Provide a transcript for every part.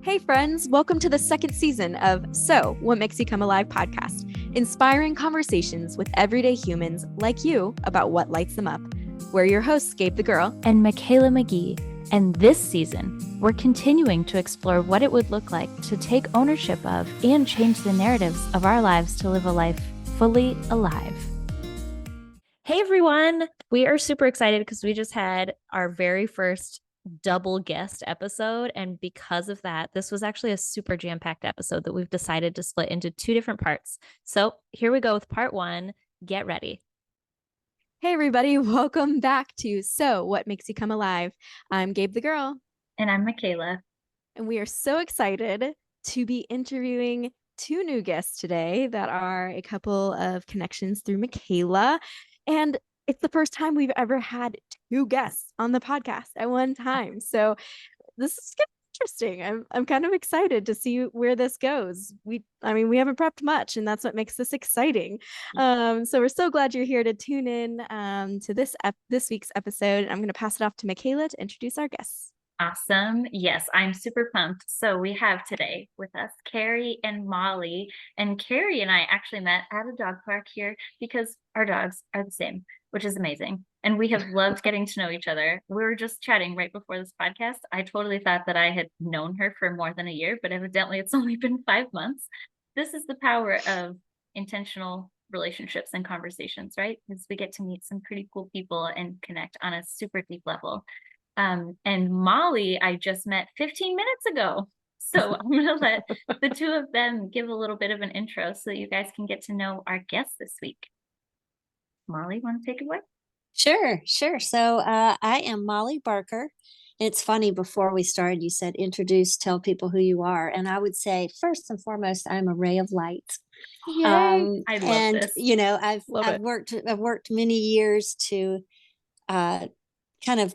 Hey friends, welcome to the second season of So What Makes You Come Alive podcast, inspiring conversations with everyday humans like you about what lights them up. We're your hosts, Gabe the Girl and Michaela McGee. And this season, we're continuing to explore what it would look like to take ownership of and change the narratives of our lives to live a life fully alive. Hey everyone, we are super excited because we just had our very first double guest episode, and because of that, this was actually a super jam-packed episode that we've decided to split into two different parts. So here we go with part one. Get ready. Hey everybody, welcome back to So What Makes You Come Alive. I'm Gabe the Girl. And I'm Michaela. And we are so excited to be interviewing two new guests today that are a couple of connections through Michaela. And it's the first time we've ever had two guests on the podcast at one time. So this is going to be interesting. I'm kind of excited to see where this goes. We haven't prepped much, and that's what makes this exciting. So we're so glad you're here to tune in to this week's episode. I'm going to pass it off to Michaela to introduce our guests. Awesome. Yes, I'm super pumped. So we have today with us Carrie and Molly. And Carrie and I actually met at a dog park here because our dogs are the same, which is amazing. And we have loved getting to know each other. We were just chatting right before this podcast. I totally thought that I had known her for more than a year, but evidently it's only been 5 months. This is the power of intentional relationships and conversations, right? Because we get to meet some pretty cool people and connect on a super deep level. And Molly, I just met 15 minutes ago. So I'm going to let the two of them give a little bit of an intro so that you guys can get to know our guests this week. Molly, want to take it away? Sure. So I am Molly Barker. It's funny, before we started, you said introduce, tell people who you are. And I would say, first and foremost, I'm a ray of light. I love this. You know, I've worked many years to kind of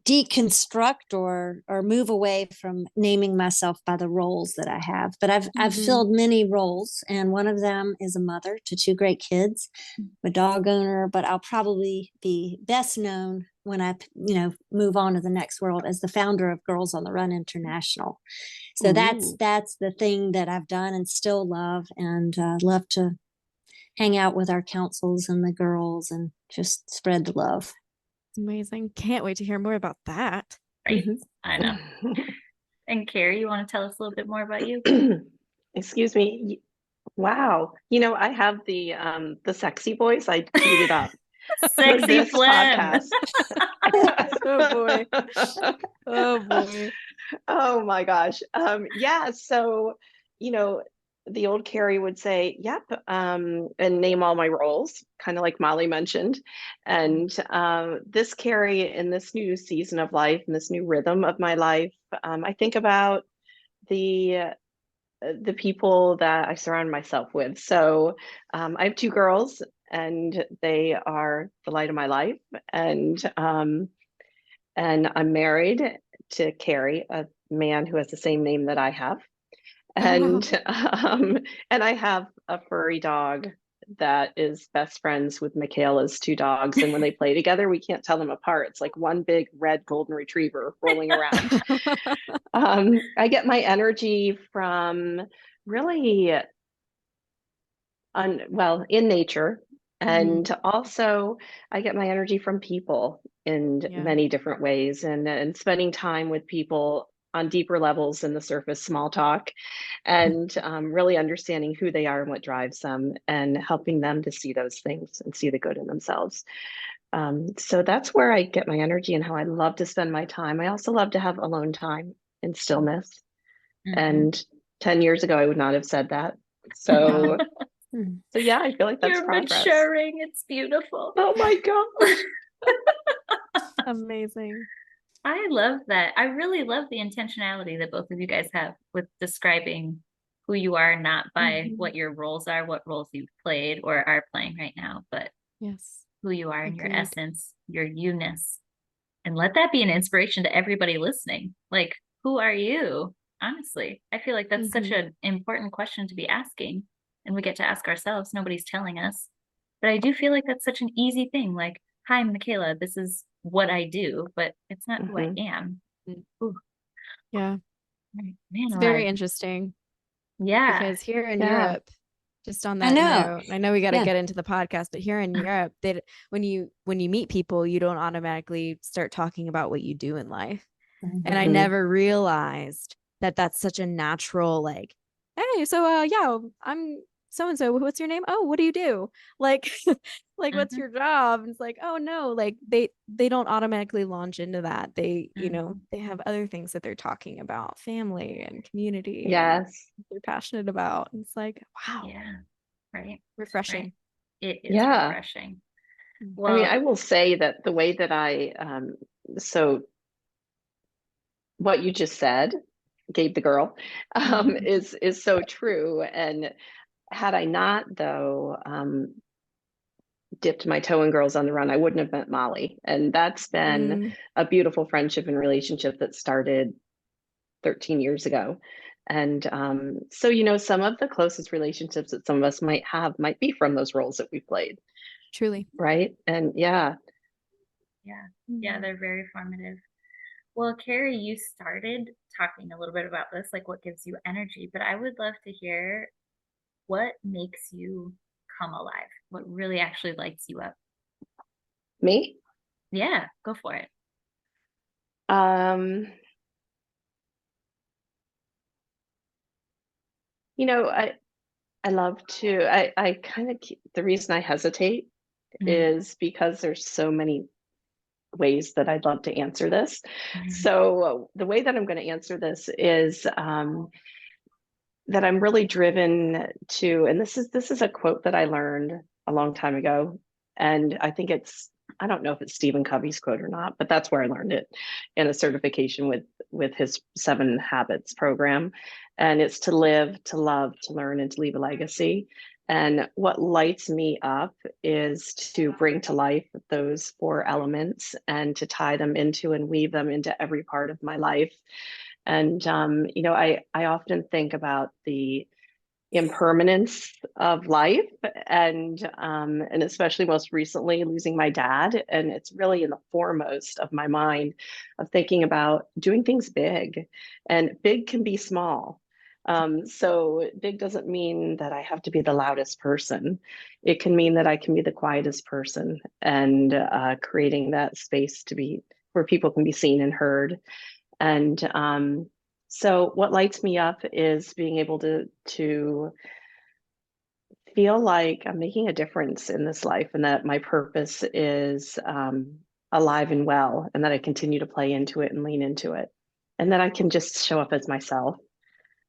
deconstruct or move away from naming myself by the roles that I have. But I've filled many roles, and one of them is a mother to two great kids, a dog owner, but I'll probably be best known when I move on to the next world as the founder of Girls on the Run International. So that's the thing that I've done and still love, and love to hang out with our councils and the girls and just spread the love. Amazing. Can't wait to hear more about that. Right. I know. And Carrie, you want to tell us a little bit more about you? Excuse me. Wow. You know, I have the sexy voice. I queued it up. Sexy phlegm. Oh boy. Oh boy. Oh my gosh. Yeah. So, the old Carrie would say, yep, and name all my roles, kind of like Molly mentioned. And this Carrie, in this new season of life, and this new rhythm of my life, I think about the people that I surround myself with. So I have two girls, and they are the light of my life. And I'm married to Carrie, a man who has the same name that I have. And and I have a furry dog that is best friends with Michaela's two dogs. And when they play together, we can't tell them apart. It's like one big red golden retriever rolling around. I get my energy from really in nature. And also I get my energy from people in many different ways, and spending time with people on deeper levels than the surface small talk, and really understanding who they are and what drives them, and helping them to see those things and see the good in themselves. So that's where I get my energy and how I love to spend my time. I also love to have alone time and stillness. And 10 years ago, I would not have said that. So yeah, I feel like that's progress. You're maturing. It's beautiful. Oh my gosh. Amazing. I love that. I really love the intentionality that both of you guys have with describing who you are, not by what your roles are, what roles you've played or are playing right now, but who you are in your essence, your you-ness. And let that be an inspiration to everybody listening. Like, who are you? Honestly, I feel like that's such an important question to be asking. And we get to ask ourselves. Nobody's telling us. But I do feel like that's such an easy thing. Like, hi, I'm Michaela. This is what I do, but it's not who I am. Yeah. Man It's very alive. interesting Yeah. because here in Yeah. Europe, just on I that know. note, I know we got to Yeah. get into the podcast, but here in Europe, when you meet people, you don't automatically start talking about what you do in life. And I Mhm. never realized that that's such a natural, like, hey, so yeah, I'm so and so. What's your name? Oh, what do you do? Like, like what's Mhm, your job? And it's like, oh no, like they don't automatically launch into that. They, mhm. they have other things that they're talking about, family and community, and Yes. they're passionate about. And it's like, wow, Yeah. Right. Right. refreshing. It is Yeah. refreshing. I mean, Well, I will say that the way that so what you just said, gave the girl, mhm, is so true. And had I not, though, dipped my toe in Girls on the Run, I wouldn't have met Molly. And that's been Mm, a beautiful friendship and relationship that started 13 years ago. And so, some of the closest relationships that some of us might have might be from those roles that we played, truly. right? And yeah, yeah. Yeah, Mm. they're very formative. Well, Carrie, you started talking a little bit about this, like what gives you energy, but I would love to hear what makes you come alive, what really actually lights you up. me, Yeah, go for it. um, I love to, I kind of, the reason I hesitate Mm, is because there's so many ways that I'd love to answer this. mhm, So the way that I'm going to answer this is that I'm really driven to, and this is a quote that I learned a long time ago, and I think I don't know if it's Stephen Covey's quote or not, but that's where I learned it in a certification with his 7 Habits program, and it's to live, to love, to learn, and to leave a legacy. And what lights me up is to bring to life those 4 elements and to tie them into and weave them into every part of my life. And I often think about the impermanence of life, and especially most recently losing my dad, and it's really in the foremost of my mind of thinking about doing things big, and big can be small. So big doesn't mean that I have to be the loudest person. It can mean that I can be the quietest person, and creating that space to be where people can be seen and heard. And so what lights me up is being able to feel like I'm making a difference in this life, and that my purpose is alive and well, and that I continue to play into it and lean into it, and that I can just show up as myself.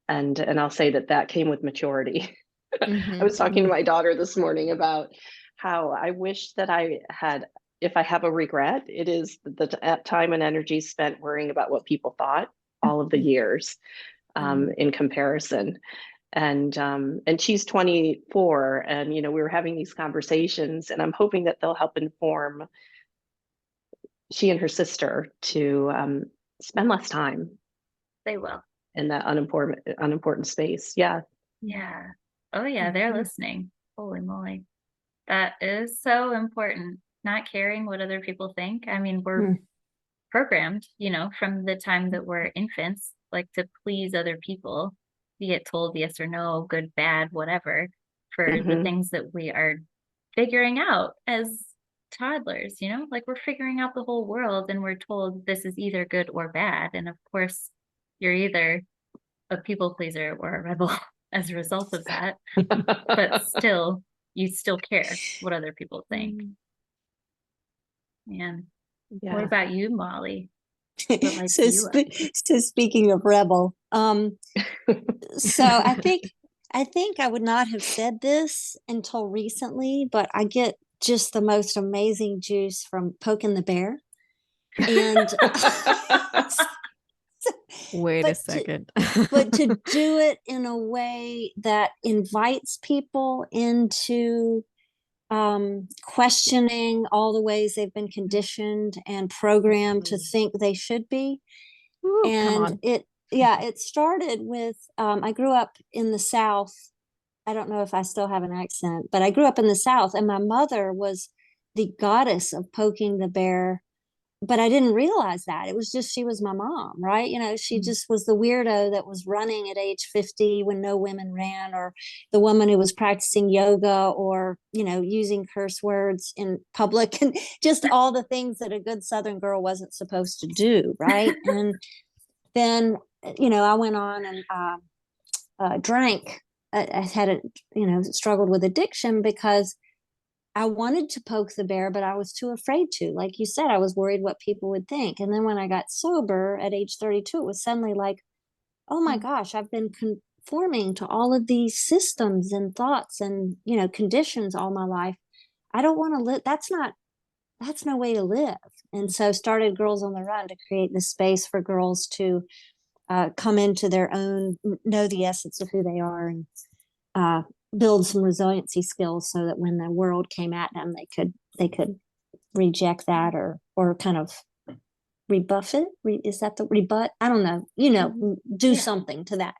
And I'll say that that came with maturity. I Mhm. was talking to my daughter this morning about how I wish that I had, if I have a regret, it is the time and energy spent worrying about what people thought all of the years, Mm. in comparison. And she's 24, and we were having these conversations, and I'm hoping that they'll help inform she and her sister to spend less time they will. in that unimportant space. Yeah. Yeah. Oh, yeah, they're Mhm. listening. Holy moly. That is so important. Not caring what other people think. I mean, we're Mm. programmed, from the time that we're infants, like to please other people. We get told yes or no, good, bad, whatever, for the Hmm. things that we are figuring out as toddlers, like we're figuring out the whole world and we're told this is either good or bad. And of course, you're either a people pleaser or a rebel as a result of that. But still, you still care what other people think. Mm. And what Yeah. about you, Molly? What lights So, you up? so speaking of rebel, so I think I would not have said this until recently, but I get just the most amazing juice from poking the bear. And Wait a but to second. but to do it in a way that invites people into questioning all the ways they've been conditioned and programmed to think they should be. Ooh, come And on. it started with, I grew up in the South. I don't know if I still have an accent, but I grew up in the South, and my mother was the goddess of poking the bear but I didn't realize that. It was just she was my mom, right? You know, she just was the weirdo that was running at age 50 when no women ran, or the woman who was practicing yoga, or, you know, using curse words in public, and just all the things that a good Southern girl wasn't supposed to do, right? And then, you know, I went on and drank. I had a, you know, struggled with addiction because I wanted to poke the bear, but I was too afraid to. Like you said, I was worried what people would think. And then when I got sober at age 32, it was suddenly like, oh my gosh, I've been conforming to all of these systems and thoughts and, you know, conditions all my life. I don't want to live. That's no way to live. And so started Girls on the Run to create this space for girls to come into their own, know the essence of who they are, and uh, build some resiliency skills so that when the world came at them, they could reject that, or kind of rebuff it. Is that the rebut? I don't know. You know, do something to that.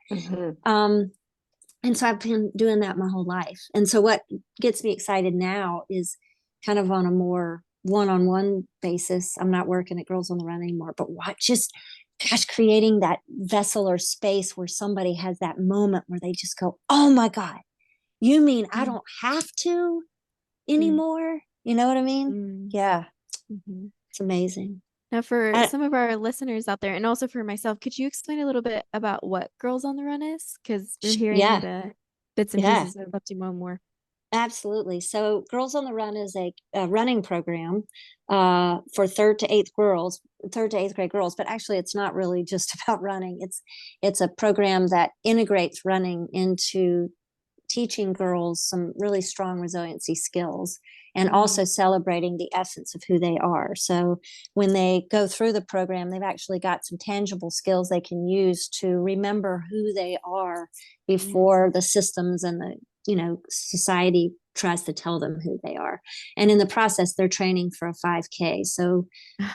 And so I've been doing that my whole life. And so what gets me excited now is kind of on a more one-on-one basis. I'm not working at Girls on the Run anymore, but what just, gosh, creating that vessel or space where somebody has that moment where they just go, oh my God, you mean I don't have to anymore? You know what I mean? Yeah. It's amazing. Now, for some of our listeners out there, and also for myself, could you explain a little bit about what Girls on the Run is? Because we're hearing Yeah. the bits and Yeah. pieces. I'd love to know more. Absolutely. So Girls on the Run is a running program for third to eighth grade girls, but actually it's not really just about running. It's a program that integrates running into teaching girls some really strong resiliency skills, and also celebrating the essence of who they are. So when they go through the program, they've actually got some tangible skills they can use to remember who they are before the systems and the, you know, society tries to tell them who they are. And in the process, they're training for a 5K. So,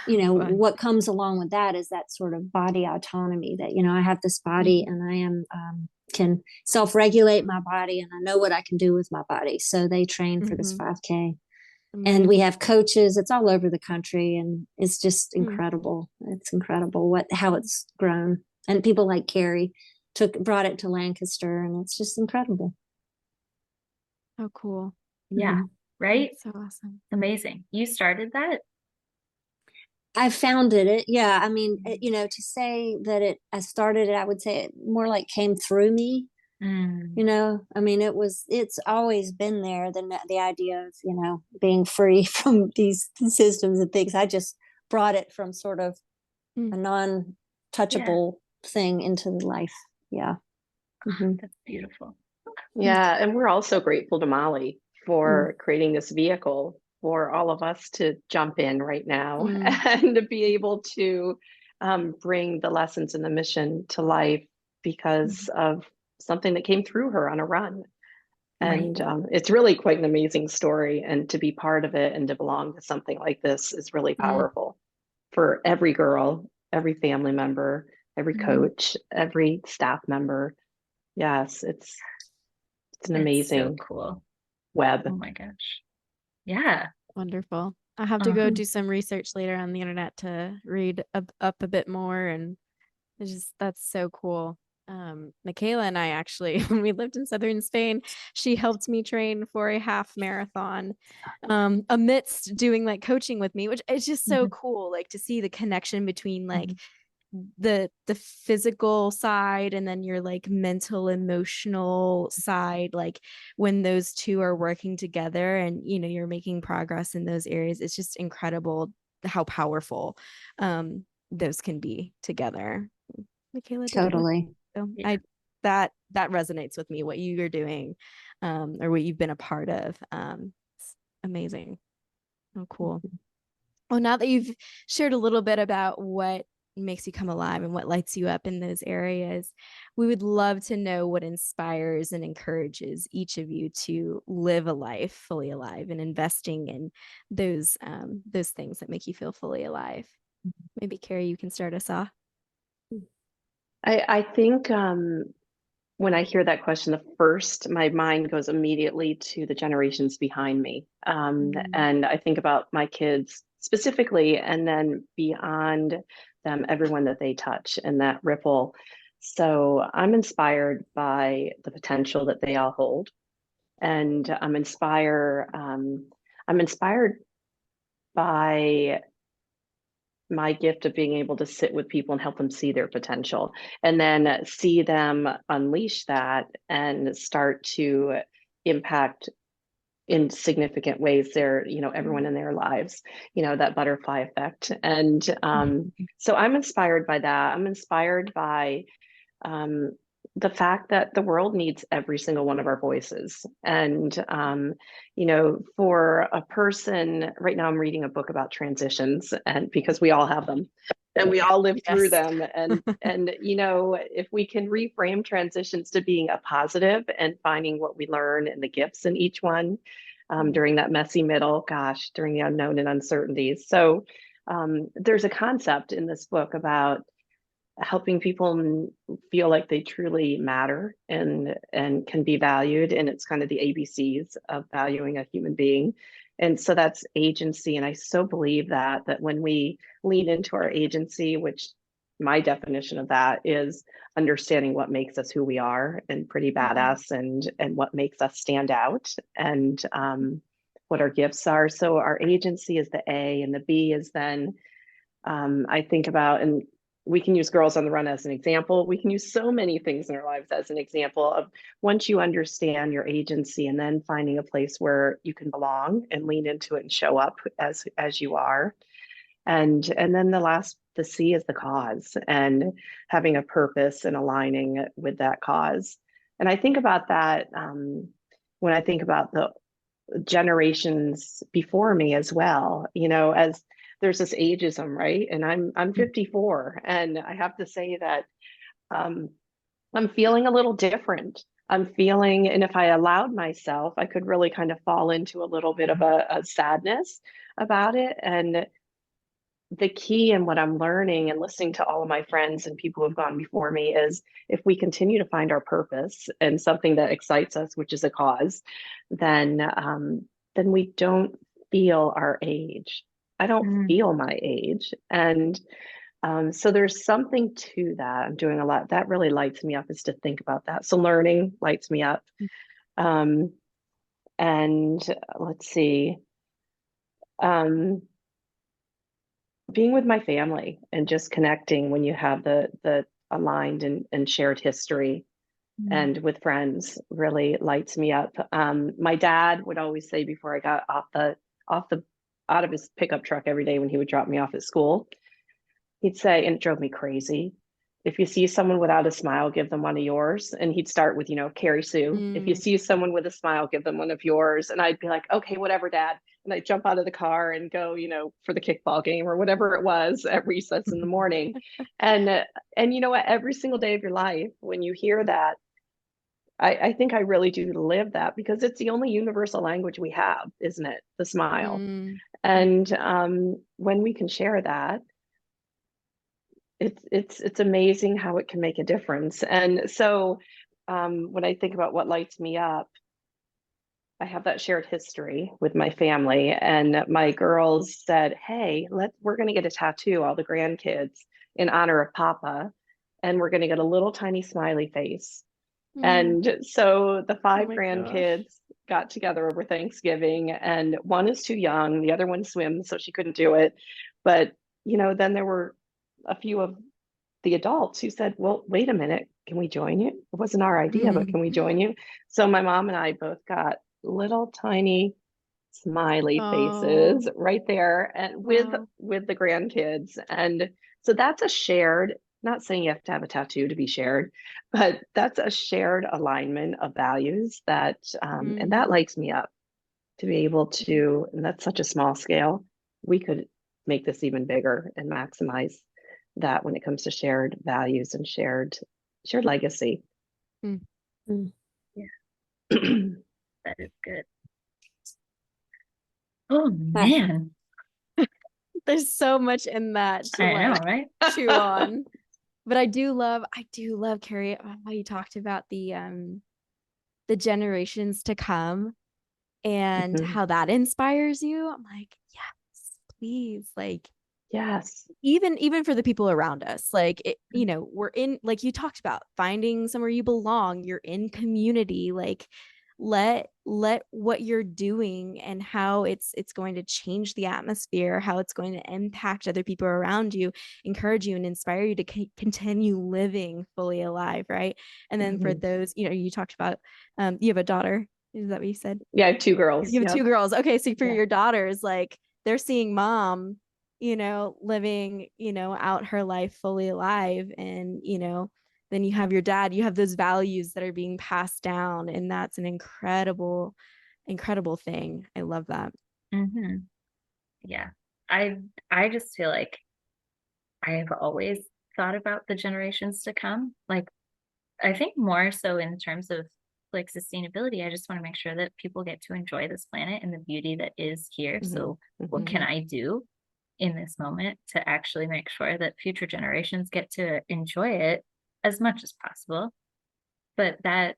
you know, what comes along with that is that sort of body autonomy that, you know, I have this body and I am, can self-regulate my body, and I know what I can do with my body. So they train for this 5K. And we have coaches. It's all over the country, and it's just incredible. It's incredible how it's grown. And people like Carrie brought it to Lancaster, and it's just incredible. Oh, cool. Yeah. Right. That's so awesome. Amazing. You started that? I founded it. Yeah. I mean, you know, to say that I started it, I would say it more like came through me. You know, I mean, it's always been there. The idea of, you know, being free from these systems and things. I just brought it from sort of a non-touchable thing into the life. Yeah. That's beautiful. Yeah, and we're also grateful to Molly for creating this vehicle for all of us to jump in right now and to be able to bring the lessons and the mission to life because of something that came through her on a run. And it's really quite an amazing story. And to be part of it and to belong to something like this is really powerful for every girl, every family member, every coach, every staff member. Yes, it's an amazing so cool web. Oh my gosh. Yeah. Wonderful. I have to go do some research later on the internet to read up a bit more, and that's so cool. Michaela and I actually, when we lived in southern Spain, she helped me train for a half marathon amidst doing like coaching with me, which is just so cool, like to see the connection between like the physical side and then your like mental emotional side, like when those two are working together and you know you're making progress in those areas. It's just incredible how powerful those can be together. Michaela did Totally. so that resonates with me, what you're doing or what you've been a part of. It's amazing. Oh, cool. Well, now that you've shared a little bit about what makes you come alive and what lights you up in those areas, we would love to know what inspires and encourages each of you to live a life fully alive and investing in those things that make you feel fully alive. Maybe Carrie, you can start us off. I think when I hear that question, my mind goes immediately to the generations behind me. And I think about my kids specifically, and then beyond them, everyone that they touch and that ripple. So I'm inspired by the potential that they all hold, and I'm inspired by my gift of being able to sit with people and help them see their potential, and then see them unleash that and start to impact in significant ways everyone in their lives, that butterfly effect. And so I'm inspired by that. I'm inspired by um, the fact that the world needs every single one of our voices. And, for a person right now, I'm reading a book about transitions, and because we all have them and we all live through Yes. them. And, if we can reframe transitions to being a positive and finding what we learn and the gifts in each one during that messy middle, gosh, during the unknown and uncertainties. So there's a concept in this book about helping people feel like they truly matter and can be valued, and it's kind of the ABCs of valuing a human being. And so that's agency, and I so believe that when we lean into our agency, which my definition of that is understanding what makes us who we are and pretty badass, and what makes us stand out, and what our gifts are. So our agency is the A, and the B is then I think about, and we can use Girls on the Run as an example. We can use so many things in our lives as an example of once you understand your agency, and then finding a place where you can belong and lean into it and show up as you are. And then the C is the cause, and having a purpose and aligning with that cause. And I think about that when I think about the generations before me as well, as there's this ageism, right? And I'm 54, and I have to say that I'm feeling a little different. I'm feeling, and if I allowed myself, I could really kind of fall into a little bit of a sadness about it. And the key in what I'm learning and listening to all of my friends and people who have gone before me is, if we continue to find our purpose and something that excites us, which is a cause, then we don't feel our age. I don't feel my age. And so there's something to that. I'm doing a lot that really lights me up, is to think about that. So learning lights me up. And let's see. Being with my family and just connecting when you have the aligned and shared history, and with friends, really lights me up. My dad would always say, before I got out of his pickup truck every day when he would drop me off at school, he'd say, and it drove me crazy, if you see someone without a smile, give them one of yours. And he'd start with, Carrie Sue. If you see someone with a smile, give them one of yours. And I'd be like, okay, whatever, Dad. And I'd jump out of the car and go, for the kickball game or whatever it was at recess in the morning. And you know what, every single day of your life, when you hear that, I think I really do live that, because it's the only universal language we have, isn't it? The smile. And when we can share that, it's amazing how it can make a difference. And so when I think about what lights me up, I have that shared history with my family, and my girls said, hey, we're going to get a tattoo, all the grandkids, in honor of Papa, and we're going to get a little tiny smiley face. And so the 5 grandkids got together over Thanksgiving, and one is too young, the other one swims, so she couldn't do it. But, then there were a few of the adults who said, well, wait a minute, can we join you? It wasn't our idea, but can we join you? So my mom and I both got little tiny smiley faces right there, and with the grandkids. And so that's a shared, not saying you have to have a tattoo to be shared, but that's a shared alignment of values that and that lights me up, to be able to, and that's such a small scale. We could make this even bigger and maximize that when it comes to shared values and shared legacy. Yeah. That is good. Oh man, There's so much in that to I know, right? chew on. But I do love, Carrie, how you talked about the generations to come and how that inspires you. I'm like, yes, please, like, Yes. even for the people around us, like it, we're in, like you talked about, finding somewhere you belong, you're in community, like let what you're doing and how it's going to change the atmosphere, how it's going to impact other people around you, encourage you and inspire you to continue living fully alive, right? And then for Mhm. those, you talked about, you have a daughter, is that what you said? Yeah, I have 2 girls. You have Yep. 2 girls. Okay, so for Yeah. your daughters, like they're seeing mom, living, out her life fully alive. And, then you have your dad, you have those values that are being passed down. And that's an incredible, incredible thing. I love that. Mm-hmm. Yeah. I just feel like I have always thought about the generations to come. Like, I think more so in terms of like sustainability, I just want to make sure that people get to enjoy this planet and the beauty that is here. Mhm. So, what can Mhm. I do in this moment to actually make sure that future generations get to enjoy it as much as possible? But that,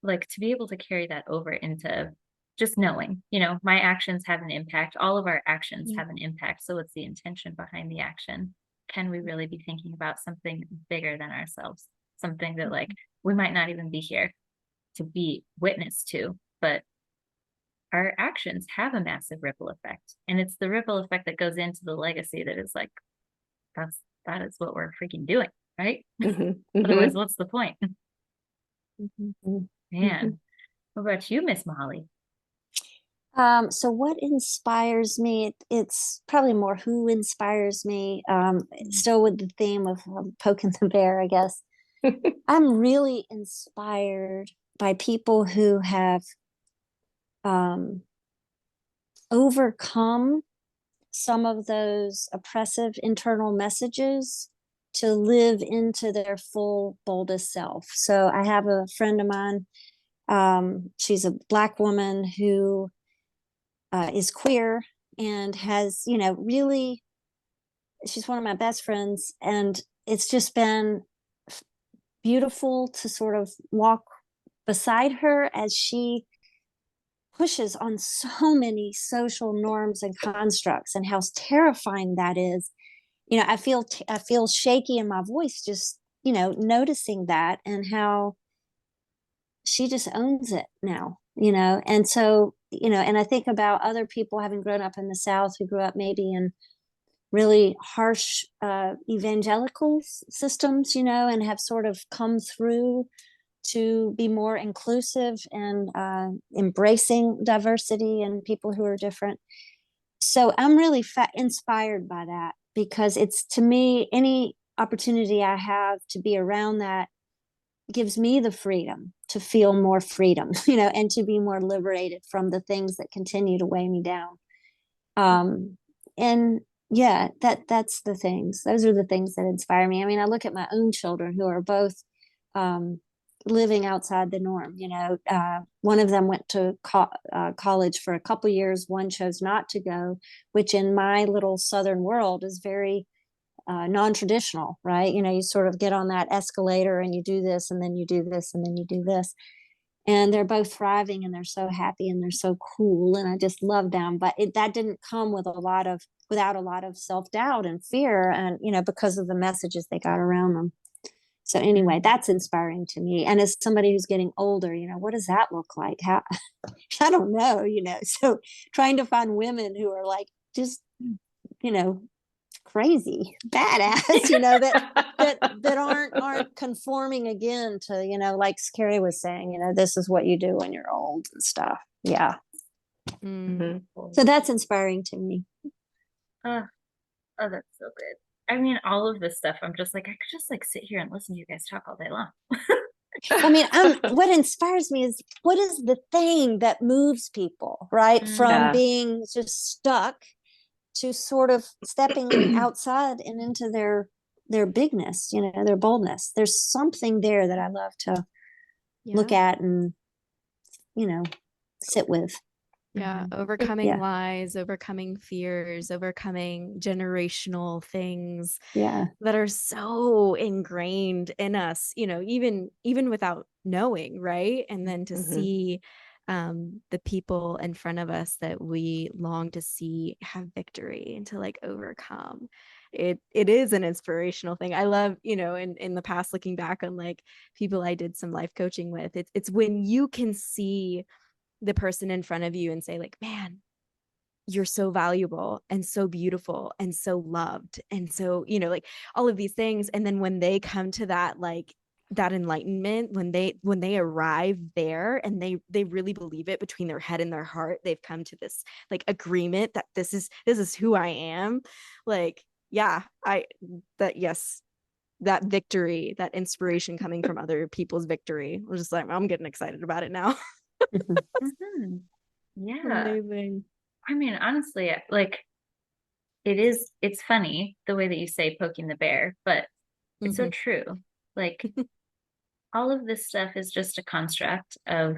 like, to be able to carry that over into just knowing, my actions have an impact. All of our actions Yeah. have an impact. So, what's the intention behind the action? Can we really be thinking about something bigger than ourselves? Something that, like, we might not even be here to be witness to, but our actions have a massive ripple effect. And it's the ripple effect that goes into the legacy that is like, that is what we're freaking doing, right? Mhm. Otherwise, Mhm. what's the point? Mhm. Man, what about you, Miss Molly? So what inspires me? It's probably more who inspires me. Still with the theme of poking the bear, I guess. I'm really inspired by people who have um, overcome some of those oppressive internal messages to live into their full boldest self. So I have a friend of mine. She's a Black woman who is queer and has, really, she's one of my best friends. And it's just been beautiful to sort of walk beside her as she pushes on so many social norms and constructs, and how terrifying that is. I feel shaky in my voice just, noticing that, and how she just owns it now, and so, and I think about other people having grown up in the South who grew up maybe in really harsh evangelical systems, and have sort of come through to be more inclusive and embracing diversity and people who are different. So I'm really inspired by that, because it's, to me, any opportunity I have to be around that gives me the freedom to feel more freedom, and to be more liberated from the things that continue to weigh me down. And yeah, that's the things. Those are the things that inspire me. I mean, I look at my own children who are both um, living outside the norm. One of them went to college for a couple years. One chose not to go, which in my little Southern world is very non-traditional, right? You sort of get on that escalator and you do this, and then you do this, and then you do this. And they're both thriving, and they're so happy, and they're so cool, and I just love them. But that didn't come without a lot of self-doubt and fear, and because of the messages they got around them. So anyway, that's inspiring to me. And as somebody who's getting older, what does that look like? How I don't know, so trying to find women who are like just, you know, crazy, badass, that aren't conforming again to, like Carrie was saying, this is what you do when you're old and stuff. Yeah. Mm. So that's inspiring to me. Oh, oh, that's so good. I mean, all of this stuff, I'm just like, I could just like sit here and listen to you guys talk all day long. I mean, what inspires me is, what is the thing that moves people, right? From Yeah. being just stuck to sort of stepping outside and into their bigness, their boldness. There's something there that I love to look Yeah. at and, sit with. Yeah. Mhm. Overcoming Yeah. lies, overcoming fears, overcoming generational things Yeah. that are so ingrained in us, even without knowing, right? And then to Mhm. see the people in front of us that we long to see have victory and to like overcome. It is an inspirational thing. I love, in the past, looking back on like people I did some life coaching with, it's when you can see the person in front of you and say like, man, you're so valuable and so beautiful and so loved. And so, like all of these things. And then when they come to that, like that enlightenment, when they arrive there and they really believe it between their head and their heart, they've come to this like agreement that this is who I am. Like, yeah, yes, that victory, that inspiration coming from other people's victory. We're just like, I'm getting excited about it now. Mhm. Yeah. Amazing. I mean, honestly, like it's funny the way that you say poking the bear, but it's so true. Like all of this stuff is just a construct of,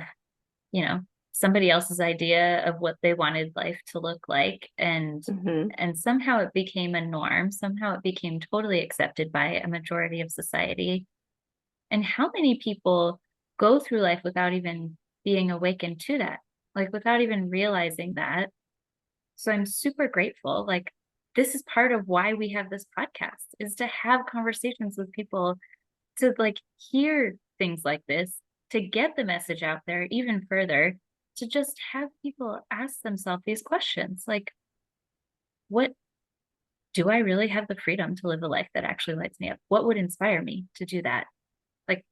somebody else's idea of what they wanted life to look like. And Mhm. and somehow it became a norm. Somehow it became totally accepted by a majority of society. And how many people go through life without even being awakened to that, like without even realizing that. So I'm super grateful. Like, this is part of why we have this podcast, is to have conversations with people, to like hear things like this, to get the message out there even further, to just have people ask themselves these questions. Like, what do I really have the freedom to live a life that actually lights me up? What would inspire me to do that? Like,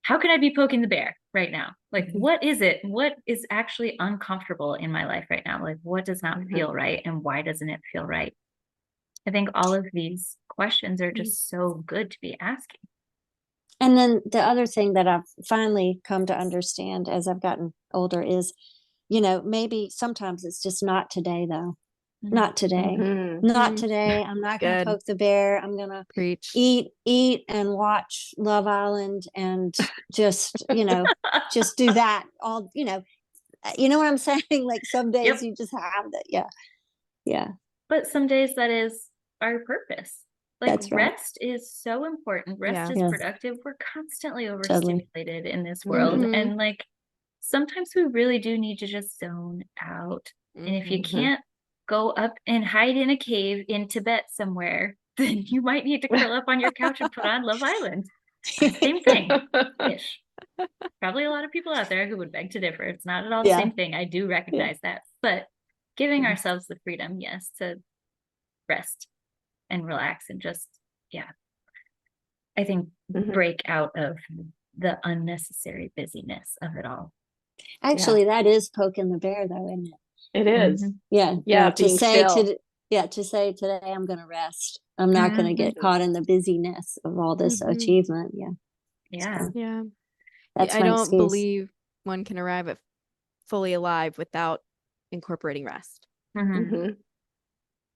how can I be poking the bear right now? Like, what is it? What is actually uncomfortable in my life right now? Like, what does not feel right? And why doesn't it feel right? I think all of these questions are just so good to be asking. And then the other thing that I've finally come to understand as I've gotten older is, maybe sometimes it's just not today, though. Not today. Mhm. Not today. I'm not going to Good. poke the bear. I'm going to Preach. eat and watch Love Island and just, just do that all, you know what I'm saying? Like some days Yep. you just have that. Yeah. Yeah. But some days that is our purpose. Like, That's right. rest is so important. Rest Yeah. is Yeah. productive. We're constantly Totally. overstimulated in this world. Mhm. And like, sometimes we really do need to just zone out. And if you Mhm. can't go up and hide in a cave in Tibet somewhere, then you might need to curl up on your couch and put on Love Island. Same thing ish. Probably a lot of people out there who would beg to differ. It's not at all the Yeah. same thing. I do recognize that. But giving Yeah. ourselves the freedom, yes, to rest and relax and just, I think Mhm. break out of the unnecessary busyness of it all. Actually, that is poking the bear, though, isn't it? It is. Mhm. Yeah. Yeah, To being say still. to say today I'm going to rest. I'm not going to get Mhm. caught in the busyness of all this Mhm. achievement. Yeah. Yeah. So Yeah. that's I my don't excuse. believe one can arrive at fully alive without incorporating rest. Mhm. Mhm.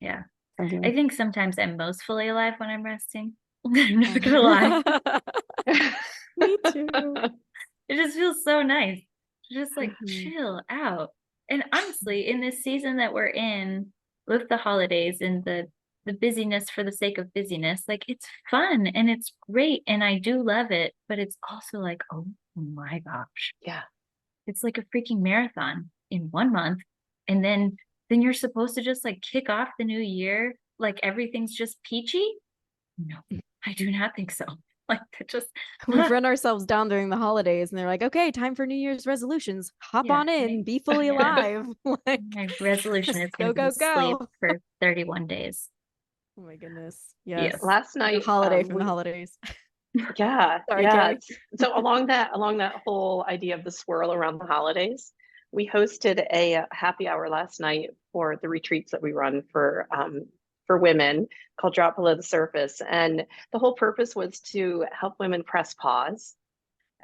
Yeah. Totally. I think sometimes I'm most fully alive when I'm resting. I'm not gonna lie. Me too. It just feels so nice to just like Mhm. chill out. And honestly, in this season that we're in with the holidays and the busyness for the sake of busyness, like it's fun and it's great and I do love it, but it's also like, oh my gosh. Yeah. It's like a freaking marathon in 1 month. And then you're supposed to just like kick off the new year like everything's just peachy. No, I do not think so. Like it just We've run ourselves down during the holidays and they're like, okay, time for New Year's resolutions. Hop Yeah, on in, right. be fully Yeah. alive. Like, My resolution just is going go, to be go, sleep go. for 31 days. Oh my goodness. Yes. Yes. Last A night, holiday from the we holidays. yeah, Sorry, yeah. Carrie. So along that whole idea of the swirl around the holidays, we hosted a happy hour last night for the retreats that we run for women called Drop Below the Surface, and the whole purpose was to help women press pause,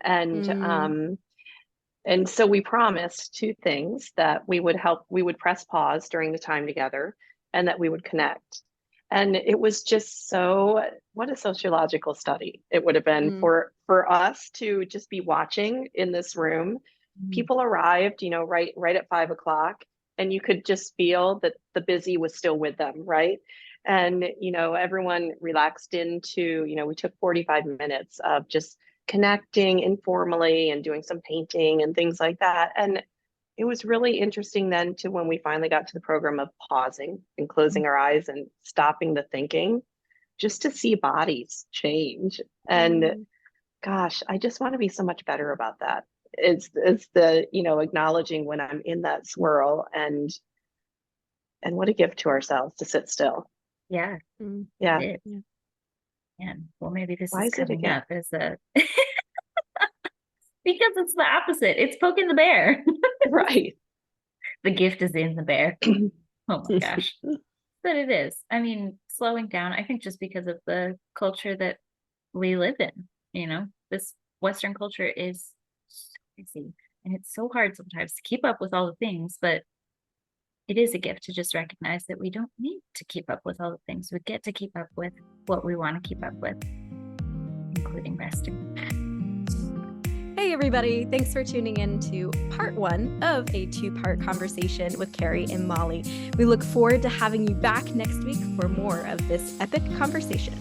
and Mm, and so we promised two things: that we would press pause during the time together, and that we would connect. And it was just so, what a sociological study it would have been mm, for us to just be watching in this room. Mm. People arrived, right at 5 o'clock, and you could just feel that the busy was still with them, right? And everyone relaxed into, we took 45 minutes of just connecting informally and doing some painting and things like that. And it was really interesting then to when we finally got to the program of pausing and closing our eyes and stopping the thinking, just to see bodies change. And gosh, I just want to be so much better about that. It's the, acknowledging when I'm in that swirl, and what a gift to ourselves to sit still. Yeah. Yeah. It is. And well, maybe this Why is is it a coming gift? up as a because it's the opposite. It's poking the bear. Right. The gift is in the bear. Oh my gosh. But it is. I mean, slowing down, I think just because of the culture that we live in, this Western culture is so busy, and it's so hard sometimes to keep up with all the things, but it is a gift to just recognize that we don't need to keep up with all the things. We get to keep up with what we want to keep up with, including resting. Hey, everybody. Thanks for tuning in to part 1 of a 2-part conversation with Carrie and Molly. We look forward to having you back next week for more of this epic conversation.